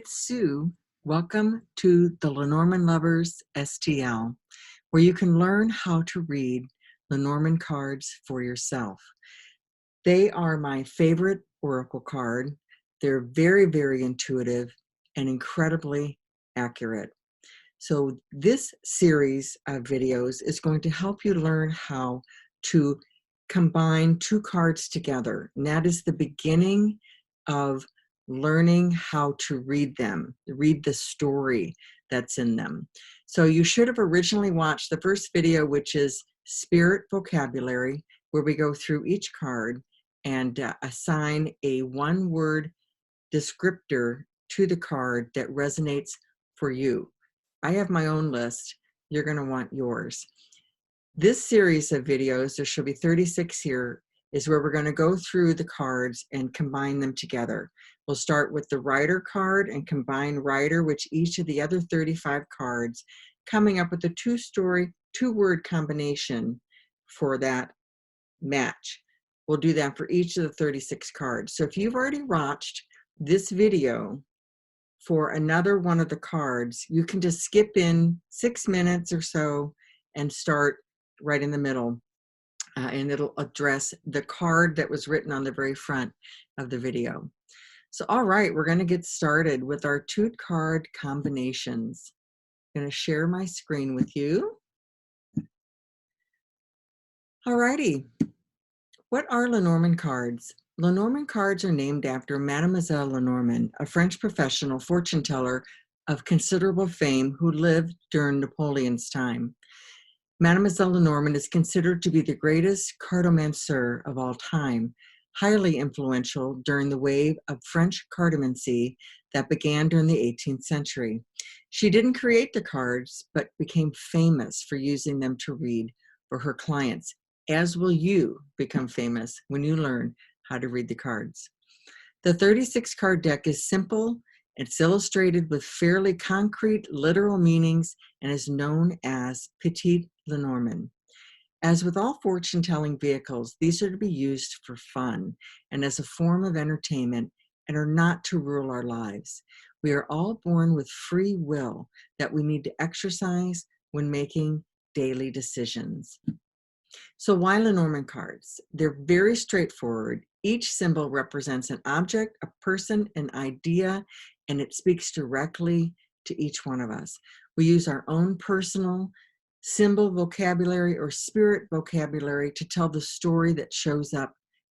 it's Sue. Welcome to the Lenormand Lovers STL, where you can learn how to read Lenormand cards for yourself. They are my favorite oracle card. They're very, very intuitive and incredibly accurate. So this series of videos is going to help you learn how to combine two cards together. And that is the beginning of learning how to read them, read the story that's in them. So you should have originally watched the first video, which is Spirit Vocabulary, where we go through each card and assign a one-word descriptor to the card that resonates for you. I have my own list. You're going to want yours. This series of videos, there should be 36 here, is where we're going to go through the cards and combine them together. We'll start with the Rider card and combine Rider with each of the other 35 cards, coming up with a two-word combination for that match. We'll do that for each of the 36 cards. So if you've already watched this video for another one of the cards, you can just skip in 6 minutes or so and start right in the middle, and it'll address the card that was written on the very front of the video. So all right, we're going to get started with our two card combinations. I'm going to share my screen with you. All righty, what are Lenormand cards? Lenormand cards are named after Mademoiselle Lenormand, a French professional fortune teller of considerable fame who lived during Napoleon's time. Mademoiselle Lenormand is considered to be the greatest cartomancer of all time, highly influential during the wave of French cartomancy that began during the 18th century. She didn't create the cards, but became famous for using them to read for her clients, as will you become famous when you learn how to read the cards. The 36 card deck is simple. It's illustrated with fairly concrete literal meanings and is known as Petit Lenormand. As with all fortune-telling vehicles, these are to be used for fun and as a form of entertainment and are not to rule our lives. We are all born with free will that we need to exercise when making daily decisions. So why Lenormand cards? They're very straightforward. Each symbol represents an object, a person, an idea, and it speaks directly to each one of us. We use our own personal symbol vocabulary or spirit vocabulary to tell the story that shows up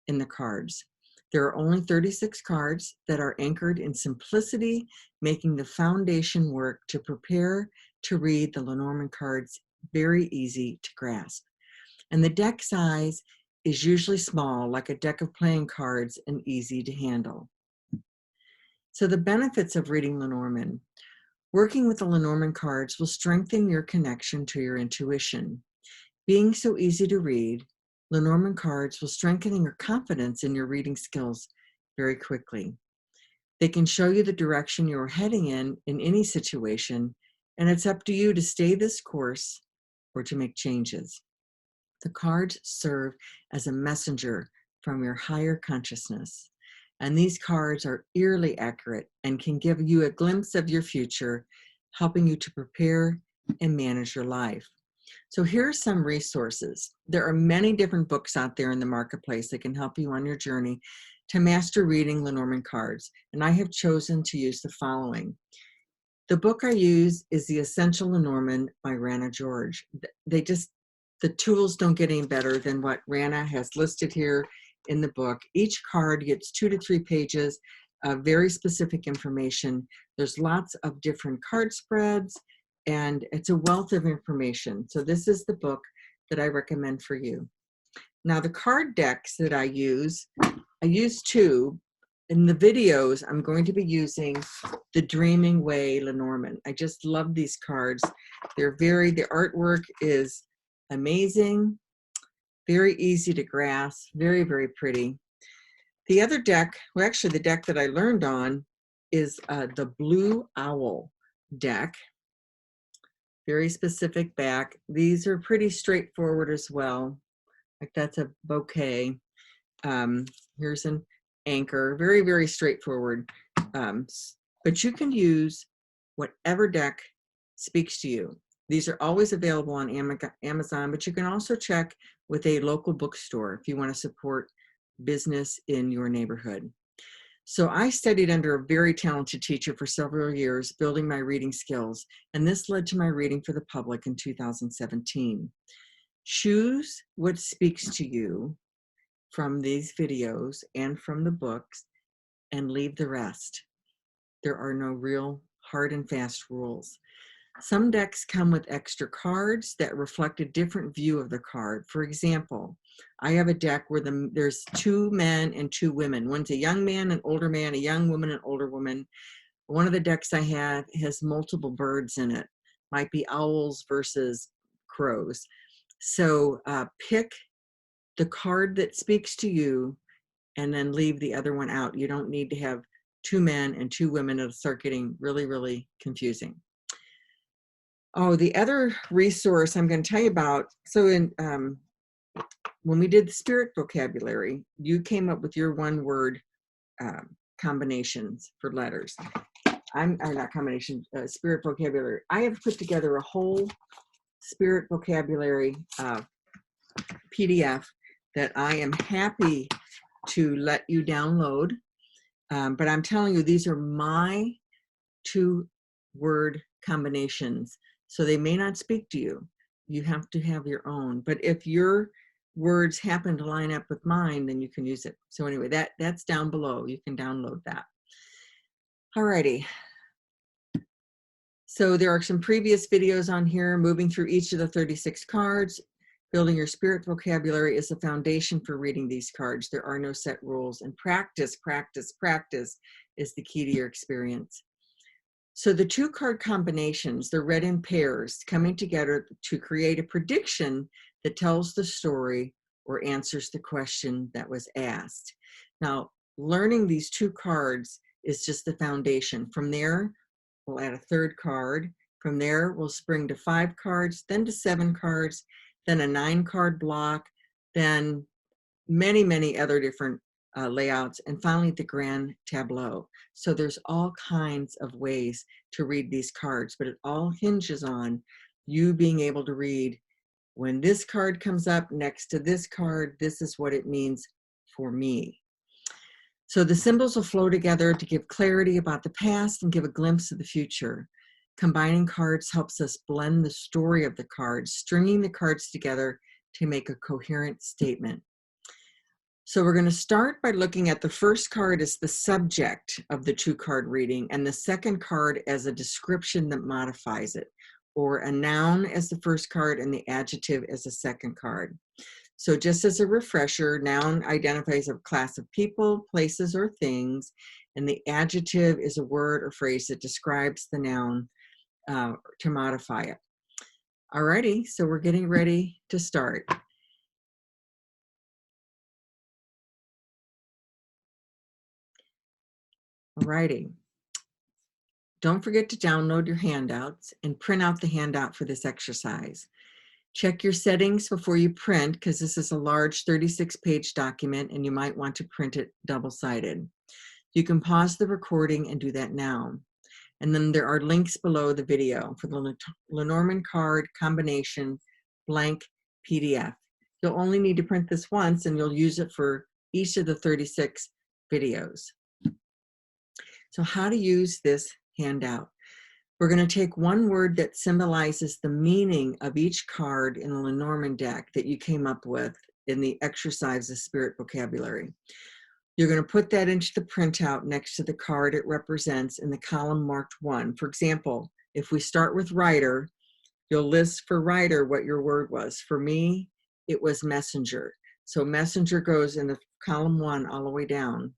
in the cards. There are only 36 cards that are anchored in simplicity, making the foundation work to prepare to read the Lenormand cards very easy to grasp. And the deck size is usually small, like a deck of playing cards, and easy to handle. So the benefits of reading Lenormand. Working with the Lenormand cards will strengthen your connection to your intuition. Being so easy to read, Lenormand cards will strengthen your confidence in your reading skills very quickly. They can show you the direction you're heading in any situation, and it's up to you to stay this course or to make changes. The cards serve as a messenger from your higher consciousness. And these cards are eerily accurate and can give you a glimpse of your future, helping you to prepare and manage your life. So here are some resources. There are many different books out there in the marketplace that can help you on your journey to master reading Lenormand cards. And I have chosen to use the following. The book I use is The Essential Lenormand by Rana George. The tools don't get any better than what Rana has listed here in the book. Each card gets 2 to 3 pages of very specific information. There's lots of different card spreads, and it's a wealth of information. So this is the book that I recommend for you. Now the card decks that I use 2. In the videos, I'm going to be using the Dreaming Way Lenormand. I just love these cards. The artwork is amazing, very easy to grasp, very, very pretty. The other deck, well, actually the deck that I learned on is the Blue Owl deck. Very specific back. These are pretty straightforward as well. Like that's a bouquet. Here's an anchor. Very, very straightforward but you can use whatever deck speaks to you. These are always available on Amazon, but you can also check with a local bookstore if you want to support business in your neighborhood. So I studied under a very talented teacher for several years, building my reading skills, and this led to my reading for the public in 2017. Choose what speaks to you from these videos and from the books, and leave the rest. There are no real hard and fast rules. Some decks come with extra cards that reflect a different view of the card. For example, I have a deck where there's 2 men and 2 women. One's a young man, an older man, a young woman, an older woman. One of the decks I have has multiple birds in it. Might be owls versus crows. So pick the card that speaks to you and then leave the other one out. You don't need to have 2 men and 2 women. It'll start getting really, really confusing. Oh, the other resource I'm going to tell you about, so when we did the spirit vocabulary, you came up with your one-word combinations for letters. Not combination, spirit vocabulary. I have put together a whole spirit vocabulary PDF that I am happy to let you download. But I'm telling you, these are my 2-word combinations. So they may not speak to you. You have to have your own. But if your words happen to line up with mine, then you can use it. So anyway, that's down below. You can download that. Alrighty. So there are some previous videos on here, moving through each of the 36 cards. Building your spirit vocabulary is the foundation for reading these cards. There are no set rules, and practice, practice, practice is the key to your experience. So the 2-card combinations, they're read in pairs, coming together to create a prediction that tells the story or answers the question that was asked. Now, learning these 2 cards is just the foundation. From there, we'll add a 3rd card. From there, we'll spring to 5 cards, then to 7 cards, then a 9-card block, then many, many other different layouts, and finally the grand tableau. So there's all kinds of ways to read these cards, but it all hinges on you being able to read, when this card comes up next to this card, this is what it means for me. So the symbols will flow together to give clarity about the past and give a glimpse of the future. Combining cards helps us blend the story of the cards, stringing the cards together to make a coherent statement. So we're going to start by looking at the first card as the subject of the 2-card reading, and the second card as a description that modifies it, or a noun as the first card and the adjective as the second card. So just as a refresher, noun identifies a class of people, places, or things, and the adjective is a word or phrase that describes the noun to modify it. Alrighty, so we're getting ready to start. Alrighty. Don't forget to download your handouts and print out the handout for this exercise. Check your settings before you print, because this is a large 36-page document and you might want to print it double-sided. You can pause the recording and do that now. And then there are links below the video for the Lenormand card combination blank PDF. You'll only need to print this once, and you'll use it for each of the 36 videos. So how to use this handout. We're going to take one word that symbolizes the meaning of each card in the Lenormand deck that you came up with in the exercise of spirit vocabulary. You're going to put that into the printout next to the card it represents in the column marked 1. For example, if we start with writer, you'll list for writer what your word was. For me, it was messenger. So messenger goes in the column 1 all the way down.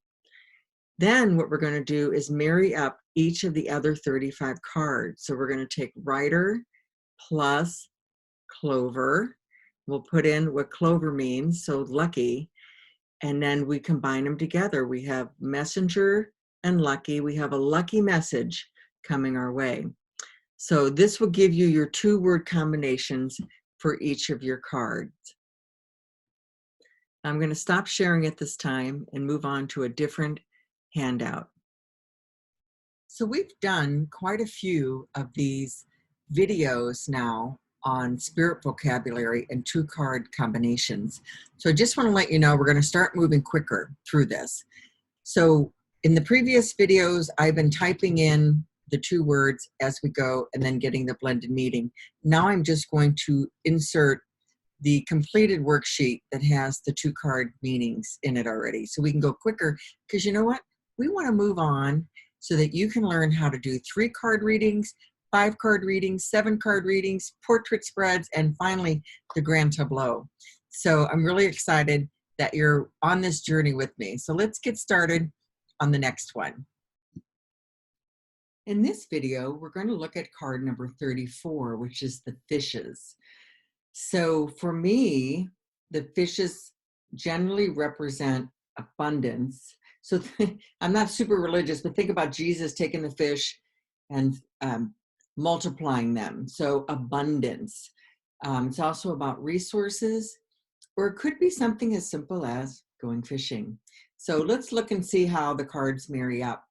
Then what we're going to do is marry up each of the other 35 cards. So we're going to take writer plus clover. We'll put in what clover means, so lucky, and then we combine them together. We have messenger and lucky. We have a lucky message coming our way. So this will give you your 2-word combinations for each of your cards. I'm going to stop sharing at this time and move on to a different handout. So we've done quite a few of these videos now on spirit vocabulary and two card combinations. So I just want to let you know we're going to start moving quicker through this. So in the previous videos, I've been typing in the two words as we go and then getting the blended meaning. Now I'm just going to insert the completed worksheet that has the two card meanings in it already. So we can go quicker because you know what? We want to move on so that you can learn how to do 3-card readings, 5-card readings, 7-card readings, portrait spreads, and finally the grand tableau. So I'm really excited that you're on this journey with me. So let's get started on the next one. In this video, we're going to look at card number 34, which is the fishes. So for me, the fishes generally represent abundance. So I'm not super religious, but think about Jesus taking the fish and multiplying them. So abundance. It's also about resources, or it could be something as simple as going fishing. So let's look and see how the cards marry up.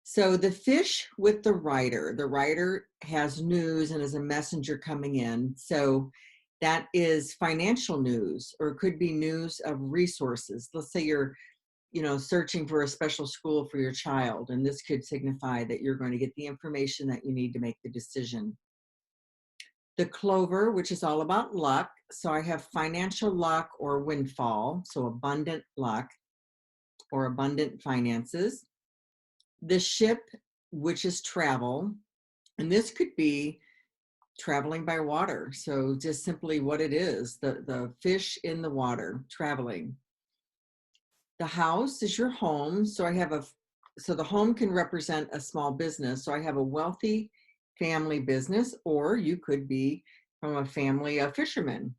So the fish with the rider has news and is a messenger coming in. So that is financial news, or it could be news of resources. Let's say you're, searching for a special school for your child, and this could signify that you're going to get the information that you need to make the decision. The clover, which is all about luck. So I have financial luck or windfall, so abundant luck or abundant finances. The ship, which is travel, and this could be traveling by water. So just simply what it is, the fish in the water, traveling. The house is your home. So so the home can represent a small business. So I have a wealthy family business, or you could be from a family of fishermen,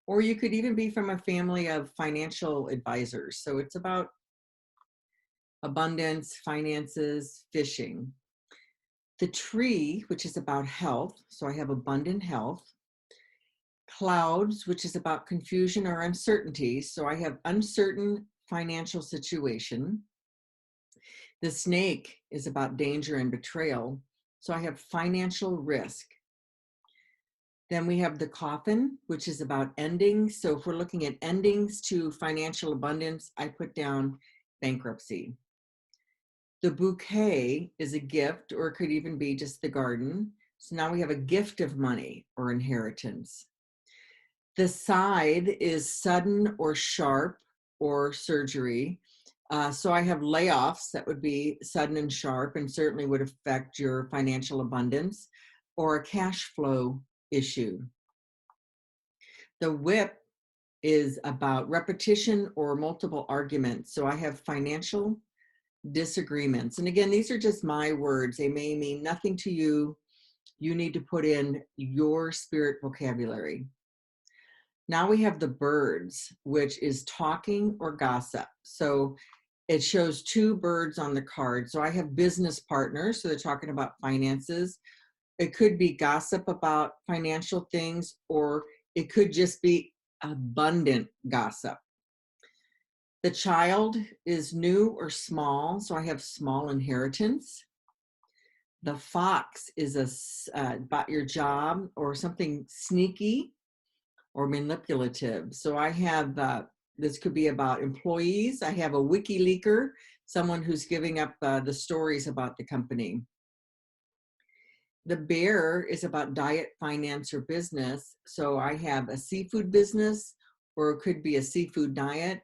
or you could even be from a family of financial advisors. So it's about abundance, finances, fishing. The tree, which is about health. So I have abundant health. Clouds, which is about confusion or uncertainty. So I have uncertain financial situation. The snake is about danger and betrayal. So I have financial risk. Then we have the coffin, which is about endings. So if we're looking at endings to financial abundance, I put down bankruptcy. The bouquet is a gift, or it could even be just the garden. So now we have a gift of money or inheritance. The scythe is sudden or sharp or surgery. So I have layoffs that would be sudden and sharp and certainly would affect your financial abundance, or a cash flow issue. The whip is about repetition or multiple arguments. So I have financial disagreements. And again, these are just my words. They may mean nothing to you. You need to put in your spirit vocabulary. Now we have the birds, which is talking or gossip. So it shows two birds on the card. So I have business partners. So they're talking about finances. It could be gossip about financial things, or it could just be abundant gossip. The child is new or small, so I have small inheritance. The fox is about your job or something sneaky or manipulative. So I have, this could be about employees. I have a wiki leaker, someone who's giving up the stories about the company. The bear is about diet, finance, or business. So I have a seafood business, or it could be a seafood diet.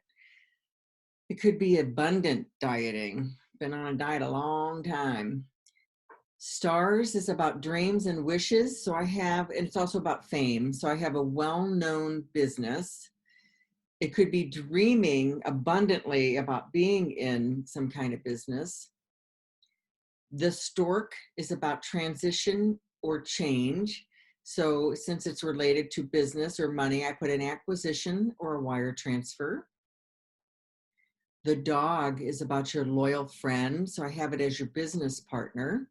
It could be abundant dieting. Been on a diet a long time. Stars is about dreams and wishes. So and it's also about fame. So I have a well-known business. It could be dreaming abundantly about being in some kind of business. The stork is about transition or change. So since it's related to business or money, I put an acquisition or a wire transfer. The dog is about your loyal friend. So I have it as your business partner.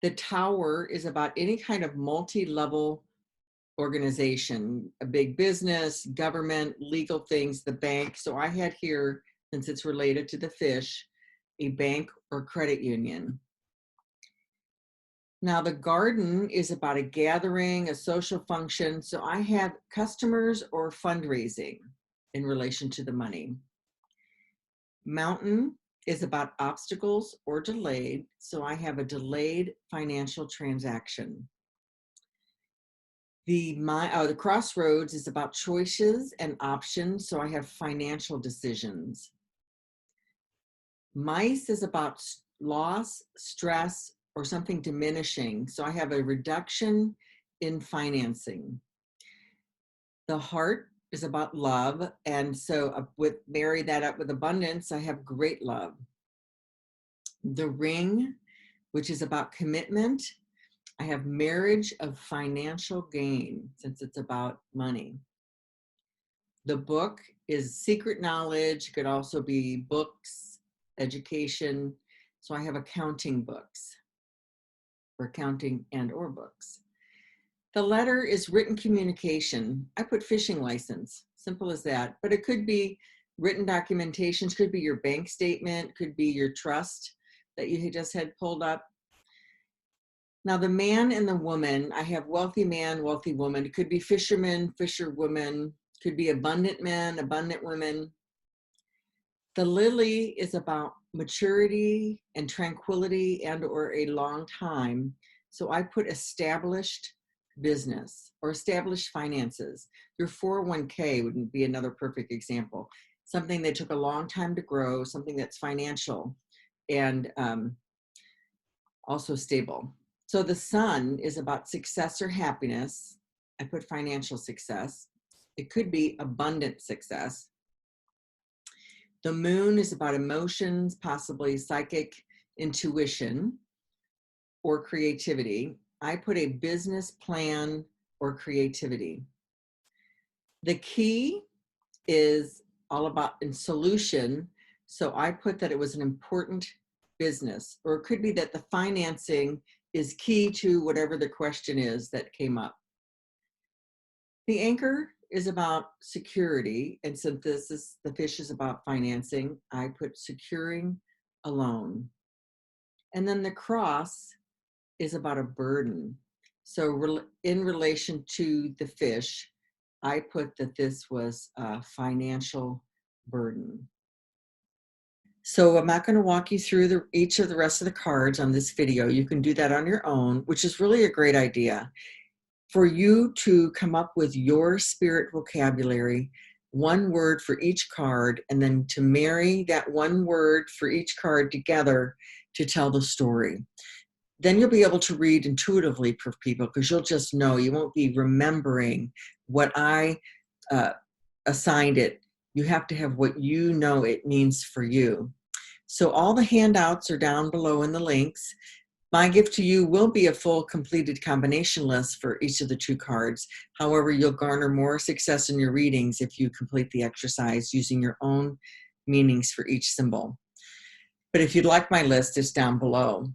The tower is about any kind of multi-level organization, a big business, government, legal things, the bank. So I had here, since it's related to the fish, a bank or credit union. Now the garden is about a gathering, a social function. So I have customers or fundraising in relation to the money. Mountain is about obstacles or delayed. So I have a delayed financial transaction. The crossroads is about choices and options. So I have financial decisions. Mice is about loss, stress, or something diminishing. So I have a reduction in financing. The heart is about love. And so marry that up with abundance, I have great love. The ring, which is about commitment, I have marriage of financial gain, since it's about money. The book is secret knowledge. It could also be books, education. So I have accounting books, or accounting and or books. The letter is written communication. I put fishing license, simple as that. But it could be written documentations, could be your bank statement, could be your trust that you just had pulled up. Now the man and the woman, I have wealthy man, wealthy woman. It could be fisherman, fisherwoman, could be abundant men, abundant women. The lily is about maturity and tranquility and or a long time. So I put established business or established finances. Your 401k would be another perfect example. Something that took a long time to grow, something that's financial and also stable. So the sun is about success or happiness. I put financial success. It could be abundant success. The moon is about emotions, possibly psychic intuition or creativity. I put a business plan or creativity. The key is all about in solution. So I put that it was an important business, or it could be that the financing is key to whatever the question is that came up. The anchor is about security, and since the fish is about financing, I put securing a loan. And then the cross is about a burden. So in relation to the fish, I put that this was a financial burden. So I'm not going to walk you through each of the rest of the cards on this video. You can do that on your own, which is really a great idea. For you to come up with your spirit vocabulary, one word for each card, and then to marry that one word for each card together to tell the story. Then you'll be able to read intuitively for people because you'll just know. You won't be remembering what I assigned it. You have to have what you know it means for you. So all the handouts are down below in the links. My gift to you will be a full completed combination list for each of the 2 cards. However, you'll garner more success in your readings if you complete the exercise using your own meanings for each symbol. But if you'd like my list, it's down below.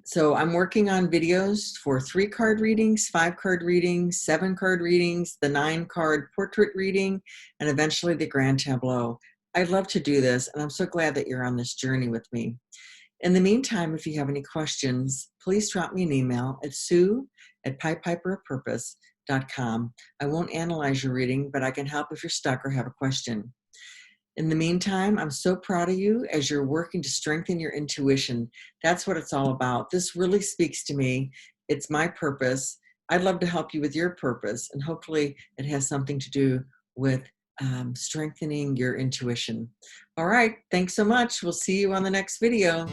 So I'm working on videos for 3-card readings, 5-card readings, 7-card readings, the 9-card portrait reading, and eventually the grand tableau. I'd love to do this, and I'm so glad that you're on this journey with me. In the meantime, if you have any questions, please drop me an email at sue@piedpiperofpurpose.com. I won't analyze your reading, but I can help if you're stuck or have a question. In the meantime, I'm so proud of you as you're working to strengthen your intuition. That's what it's all about. This really speaks to me. It's my purpose. I'd love to help you with your purpose, and hopefully it has something to do with strengthening your intuition. All right, thanks so much. We'll see you on the next video.